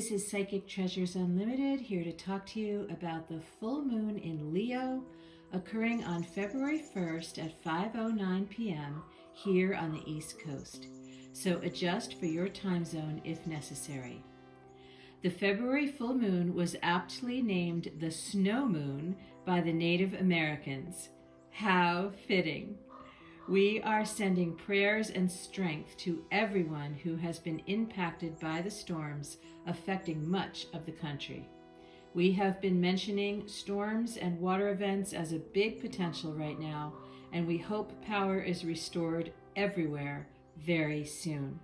This is Psychic Treasures Unlimited, here to talk to you about the full moon in Leo occurring on February 1st at 5:09 p.m. here on the East Coast. So adjust for your time zone if necessary. The February full moon was aptly named the Snow Moon by the Native Americans. How fitting! We are sending prayers and strength to everyone who has been impacted by the storms affecting much of the country. We have been mentioning storms and water events as a big potential right now, and we hope power is restored everywhere very soon.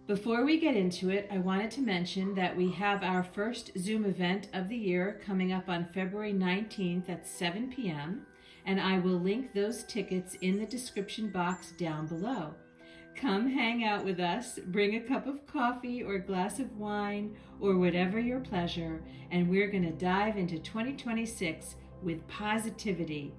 Before we get into it, I wanted to mention that we have our first Zoom event of the year coming up on February 19th at 7 p.m., and I will link those tickets in the description box down below. Come hang out with us, bring a cup of coffee or glass of wine or whatever your pleasure, and we're going to dive into 2026 with positivity.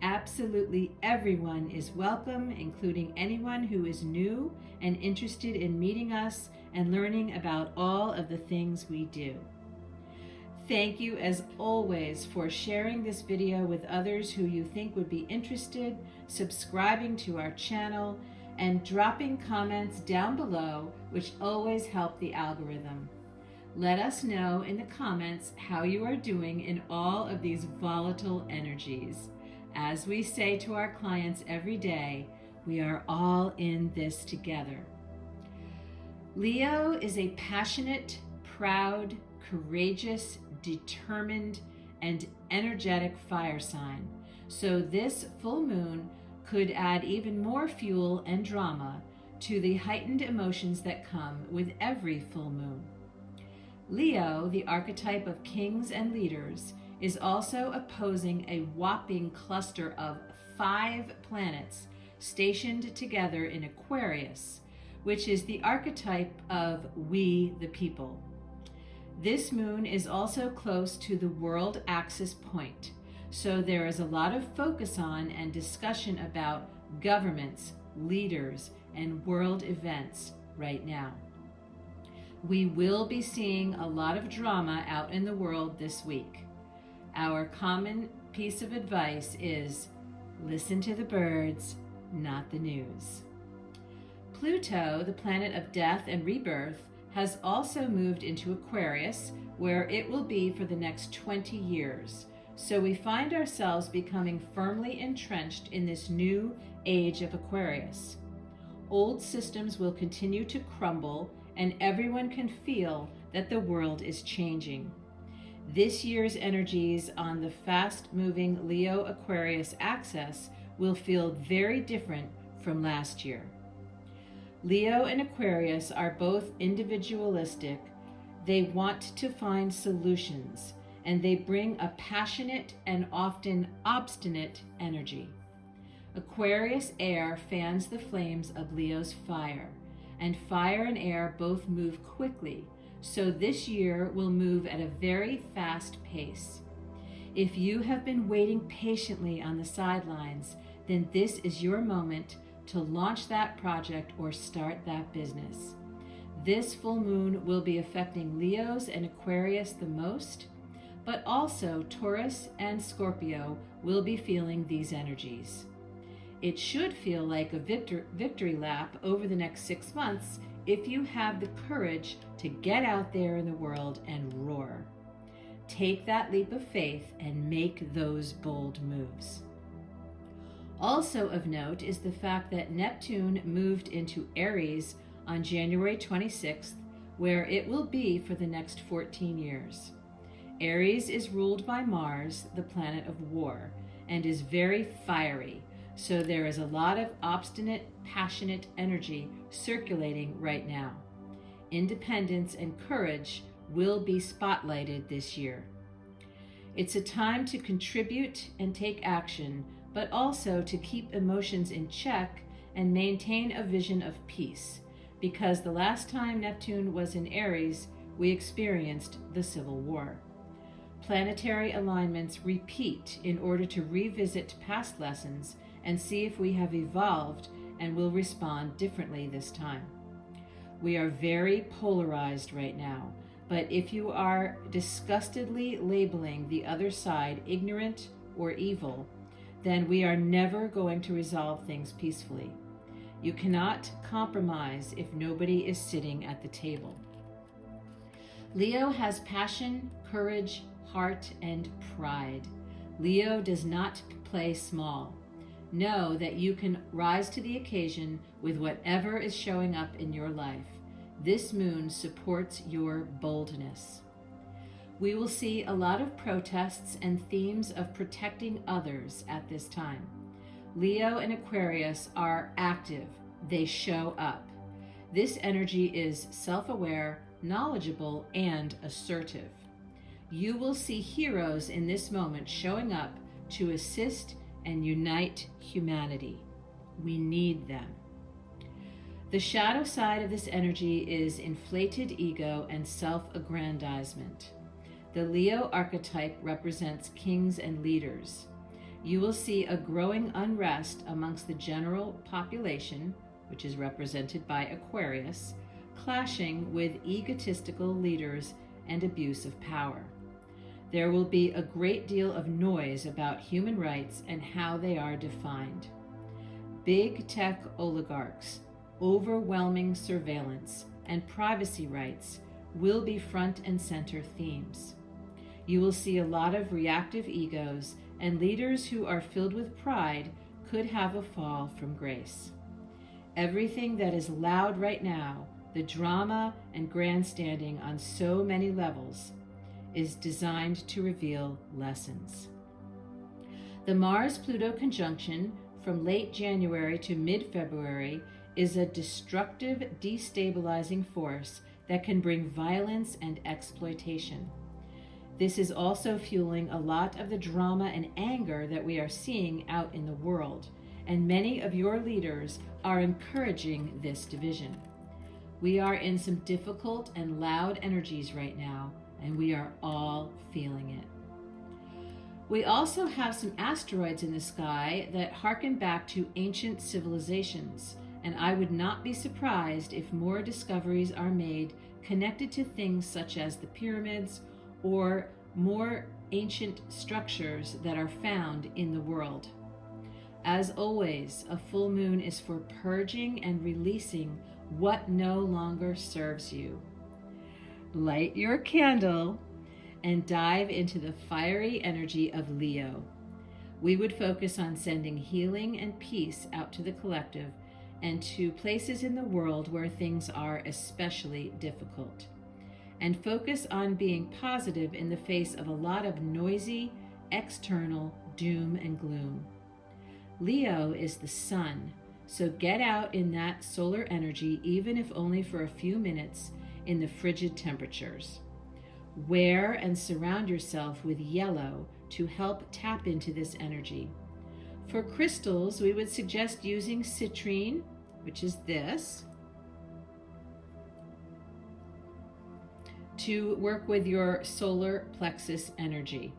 Absolutely everyone is welcome, including anyone who is new and interested in meeting us and learning about all of the things we do. Thank you as always for sharing this video with others who you think would be interested, subscribing to our channel, and dropping comments down below, which always help the algorithm. Let us know in the comments how you are doing in all of these volatile energies. As we say to our clients every day, we are all in this together. Leo is a passionate, proud, courageous, determined, and energetic fire sign. So this full moon could add even more fuel and drama to the heightened emotions that come with every full moon. Leo, the archetype of kings and leaders, is also opposing a whopping cluster of 5 planets stationed together in Aquarius, which is the archetype of we the people. This moon is also close to the world axis point, so there is a lot of focus on and discussion about governments, leaders, and world events right now. We will be seeing a lot of drama out in the world this week. Our common piece of advice is listen to the birds, not the news. Pluto, the planet of death and rebirth, has also moved into Aquarius, where it will be for the next 20 years. So we find ourselves becoming firmly entrenched in this new age of Aquarius. Old systems will continue to crumble, and everyone can feel that the world is changing. This year's energies on the fast-moving Leo-Aquarius axis will feel very different from last year. Leo and Aquarius are both individualistic. They want to find solutions, and they bring a passionate and often obstinate energy. Aquarius air fans the flames of Leo's fire, and fire and air both move quickly, so this year will move at a very fast pace. If you have been waiting patiently on the sidelines, then this is your moment to launch that project or start that business. This full moon will be affecting Leos and Aquarius the most, but also Taurus and Scorpio will be feeling these energies. It should feel like a victory lap over the next 6 months if you have the courage to get out there in the world and roar. Take that leap of faith and make those bold moves. Also of note is the fact that Neptune moved into Aries on January 26th, where it will be for the next 14 years. Aries is ruled by Mars, the planet of war, and is very fiery, so there is a lot of obstinate, passionate energy circulating right now. Independence and courage will be spotlighted this year. It's a time to contribute and take action, but also to keep emotions in check and maintain a vision of peace, because the last time Neptune was in Aries, we experienced the Civil War. Planetary alignments repeat in order to revisit past lessons and see if we have evolved and will respond differently this time. We are very polarized right now. But if you are disgustedly labeling the other side ignorant or evil, then we are never going to resolve things peacefully. You cannot compromise if nobody is sitting at the table. Leo has passion, courage, heart, and pride. Leo does not play small. Know that you can rise to the occasion with whatever is showing up in your life. This moon supports your boldness. We will see a lot of protests and themes of protecting others at this time. Leo and Aquarius are active. They show up. This energy is self-aware, knowledgeable, and assertive. You will see heroes in this moment showing up to assist and unite humanity. We need them. The shadow side of this energy is inflated ego and self-aggrandizement. The Leo archetype represents kings and leaders. You will see a growing unrest amongst the general population, which is represented by Aquarius, clashing with egotistical leaders and abuse of power. There will be a great deal of noise about human rights and how they are defined. Big tech oligarchs, overwhelming surveillance, and privacy rights will be front and center themes. You will see a lot of reactive egos, and leaders who are filled with pride could have a fall from grace. Everything that is loud right now, the drama and grandstanding on so many levels, is designed to reveal lessons. The Mars-Pluto conjunction from late January to mid-February is a destructive, destabilizing force that can bring violence and exploitation. This is also fueling a lot of the drama and anger that we are seeing out in the world, and many of your leaders are encouraging this division. We are in some difficult and loud energies right now, and we are all feeling it. We also have some asteroids in the sky that harken back to ancient civilizations, and I would not be surprised if more discoveries are made connected to things such as the pyramids or more ancient structures that are found in the world. As always, a full moon is for purging and releasing what no longer serves you. Light your candle and dive into the fiery energy of Leo. We would focus on sending healing and peace out to the collective and to places in the world where things are especially difficult. And focus on being positive in the face of a lot of noisy, external doom and gloom. Leo is the sun, so get out in that solar energy, even if only for a few minutes in the frigid temperatures. Wear and surround yourself with yellow to help tap into this energy. For crystals, we would suggest using citrine, which is this, to work with your solar plexus energy.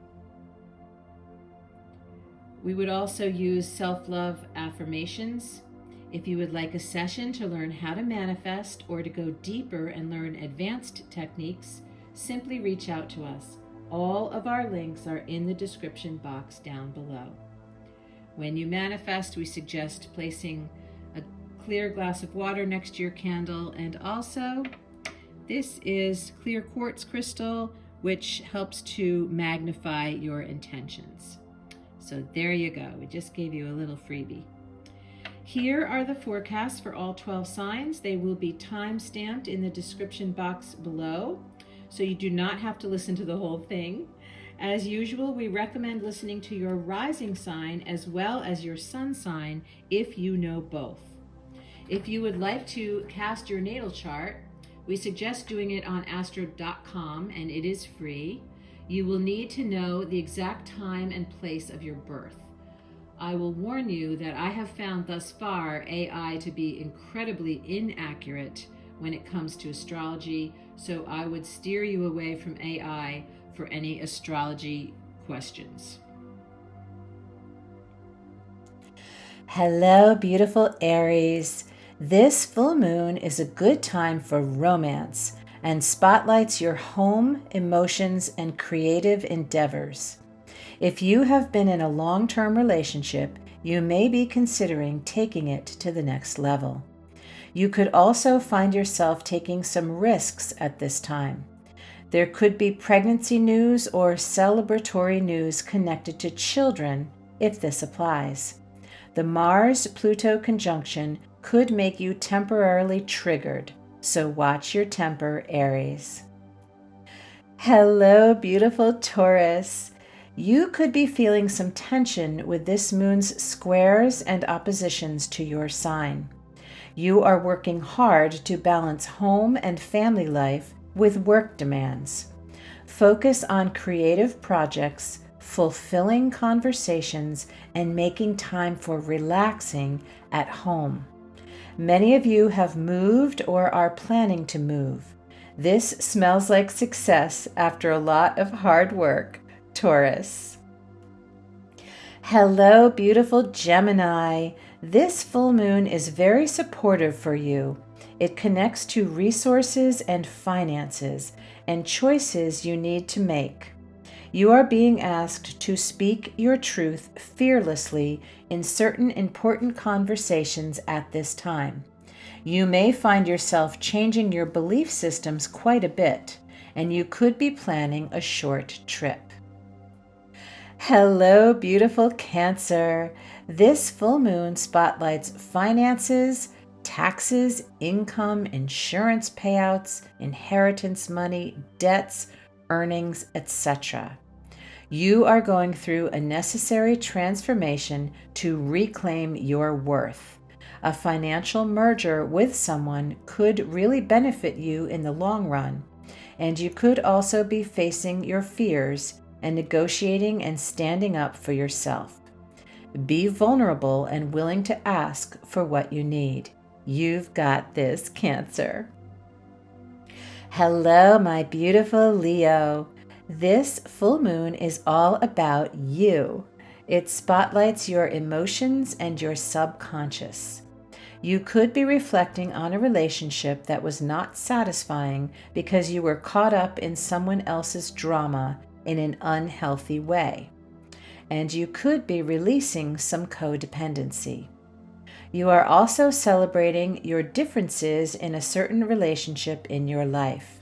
We would also use self-love affirmations. If you would like a session to learn how to manifest or to go deeper and learn advanced techniques, simply reach out to us. All of our links are in the description box down below. When you manifest, we suggest placing a clear glass of water next to your candle, and also this is clear quartz crystal, which helps to magnify your intentions. So there you go. We just gave you a little freebie. Here are the forecasts for all 12 signs. They will be time-stamped in the description box below, so you do not have to listen to the whole thing. As usual, we recommend listening to your rising sign as well as your sun sign if you know both. If you would like to cast your natal chart, we suggest doing it on astro.com, and it is free. You will need to know the exact time and place of your birth. I will warn you that I have found thus far AI to be incredibly inaccurate when it comes to astrology, so I would steer you away from AI for any astrology questions. Hello, beautiful Aries. This full moon is a good time for romance and spotlights your home, emotions, and creative endeavors. If you have been in a long-term relationship, you may be considering taking it to the next level. You could also find yourself taking some risks at this time. There could be pregnancy news or celebratory news connected to children if this applies. The Mars-Pluto conjunction could make you temporarily triggered, so watch your temper, Aries. Hello, beautiful Taurus. You could be feeling some tension with this moon's squares and oppositions to your sign. You are working hard to balance home and family life with work demands. Focus on creative projects, fulfilling conversations, and making time for relaxing at home. Many of you have moved or are planning to move. This smells like success after a lot of hard work, Taurus. Hello, beautiful Gemini. This full moon is very supportive for you. It connects to resources and finances and choices you need to make. You are being asked to speak your truth fearlessly in certain important conversations at this time. You may find yourself changing your belief systems quite a bit, and you could be planning a short trip. Hello, beautiful Cancer. This full moon spotlights finances, taxes, income, insurance payouts, inheritance money, debts, earnings, etc. You are going through a necessary transformation to reclaim your worth. A financial merger with someone could really benefit you in the long run, and you could also be facing your fears and negotiating and standing up for yourself. Be vulnerable and willing to ask for what you need. You've got this, Cancer. Hello, my beautiful Leo. This full moon is all about you. It spotlights your emotions and your subconscious. You could be reflecting on a relationship that was not satisfying because you were caught up in someone else's drama in an unhealthy way. And you could be releasing some codependency. You are also celebrating your differences in a certain relationship in your life.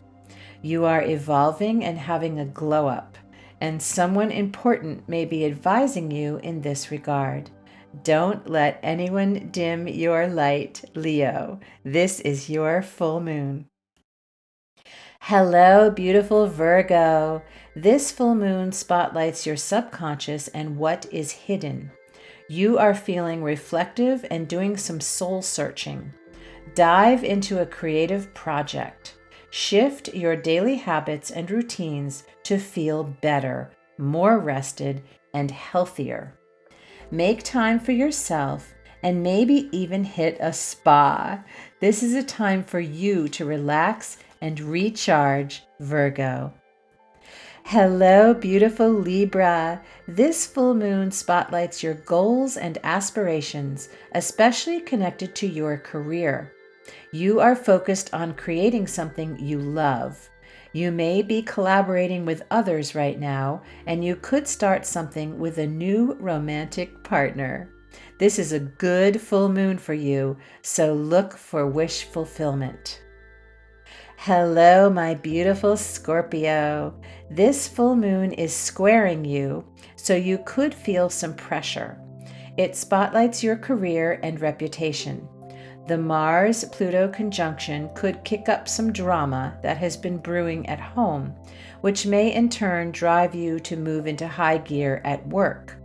You are evolving and having a glow up, and someone important may be advising you in this regard. Don't let anyone dim your light, Leo. This is your full moon. Hello, beautiful Virgo. This full moon spotlights your subconscious and what is hidden. You are feeling reflective and doing some soul searching. Dive into a creative project. Shift your daily habits and routines to feel better, more rested, and healthier. Make time for yourself and maybe even hit a spa. This is a time for you to relax and recharge, Virgo. Hello, beautiful Libra. This full moon spotlights your goals and aspirations, especially connected to your career. You are focused on creating something you love. You may be collaborating with others right now, and you could start something with a new romantic partner. This is a good full moon for you, so look for wish fulfillment. Hello, my beautiful Scorpio. This full moon is squaring you, so you could feel some pressure. It spotlights your career and reputation. The Mars-Pluto conjunction could kick up some drama that has been brewing at home, which may in turn drive you to move into high gear at work.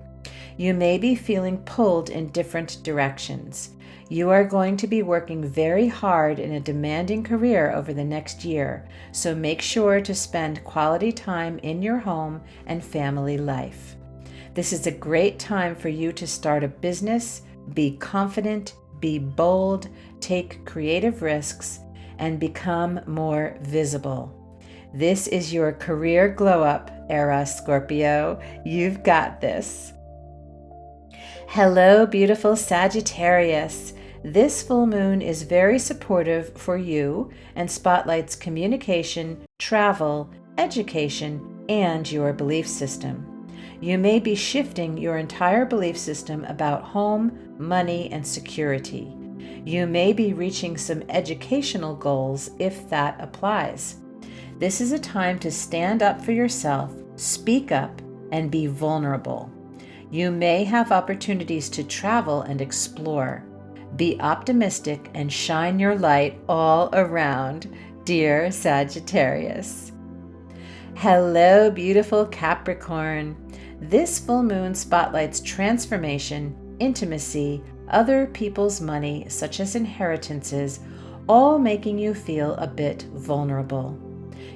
You may be feeling pulled in different directions. You are going to be working very hard in a demanding career over the next year, so make sure to spend quality time in your home and family life. This is a great time for you to start a business, be confident, be bold, take creative risks, and become more visible. This is your career glow-up era, Scorpio. You've got this. Hello, beautiful Sagittarius. This full moon is very supportive for you and spotlights communication, travel, education, and your belief system. You may be shifting your entire belief system about home, money, and security. You may be reaching some educational goals if that applies. This is a time to stand up for yourself, speak up, and be vulnerable. You may have opportunities to travel and explore. Be optimistic and shine your light all around, dear Sagittarius. Hello, beautiful Capricorn. This full moon spotlights transformation, intimacy, other people's money, such as inheritances, all making you feel a bit vulnerable.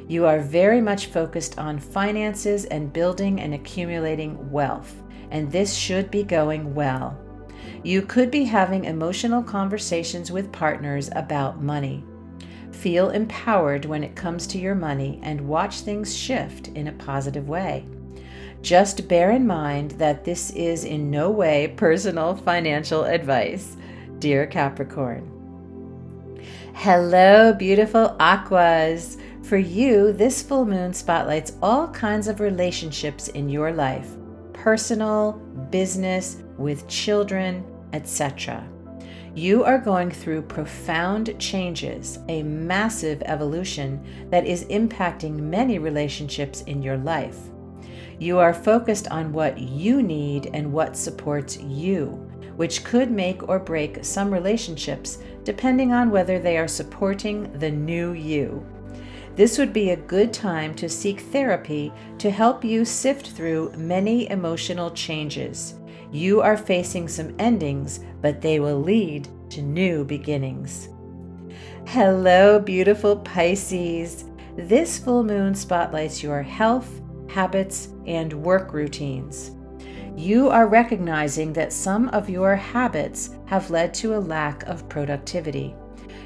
You are very much focused on finances and building and accumulating wealth, and this should be going well. You could be having emotional conversations with partners about money. Feel empowered when it comes to your money and watch things shift in a positive way. Just bear in mind that this is in no way personal financial advice, dear Capricorn. Hello, beautiful Aquas. For you, this full moon spotlights all kinds of relationships in your life, personal, business, with children, etc. You are going through profound changes, a massive evolution that is impacting many relationships in your life. You are focused on what you need and what supports you, which could make or break some relationships depending on whether they are supporting the new you. This would be a good time to seek therapy to help you sift through many emotional changes. You are facing some endings, but they will lead to new beginnings. Hello, beautiful Pisces. This full moon spotlights your health, habits, and work routines. You are recognizing that some of your habits have led to a lack of productivity.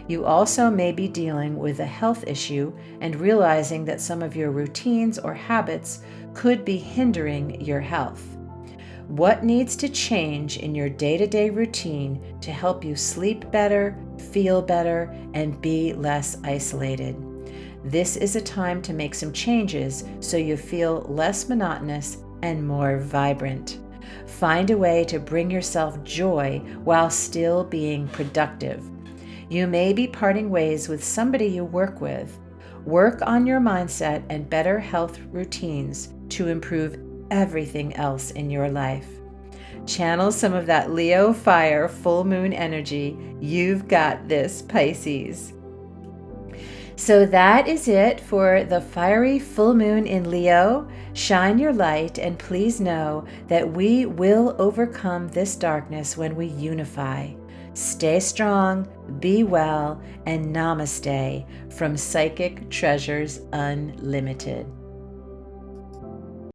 You also may be dealing with a health issue and realizing that some of your routines or habits could be hindering your health. What needs to change in your day-to-day routine to help you sleep better, feel better, and be less isolated? This is a time to make some changes so you feel less monotonous and more vibrant. Find a way to bring yourself joy while still being productive. You may be parting ways with somebody you work with. Work on your mindset and better health routines to improve everything else in your life. Channel some of that Leo fire full moon energy. You've got this, Pisces. So that is it for the fiery full moon in Leo. Shine your light, and please know that we will overcome this darkness when we unify. Stay strong, be well, and Namaste from Psychic Treasures Unlimited.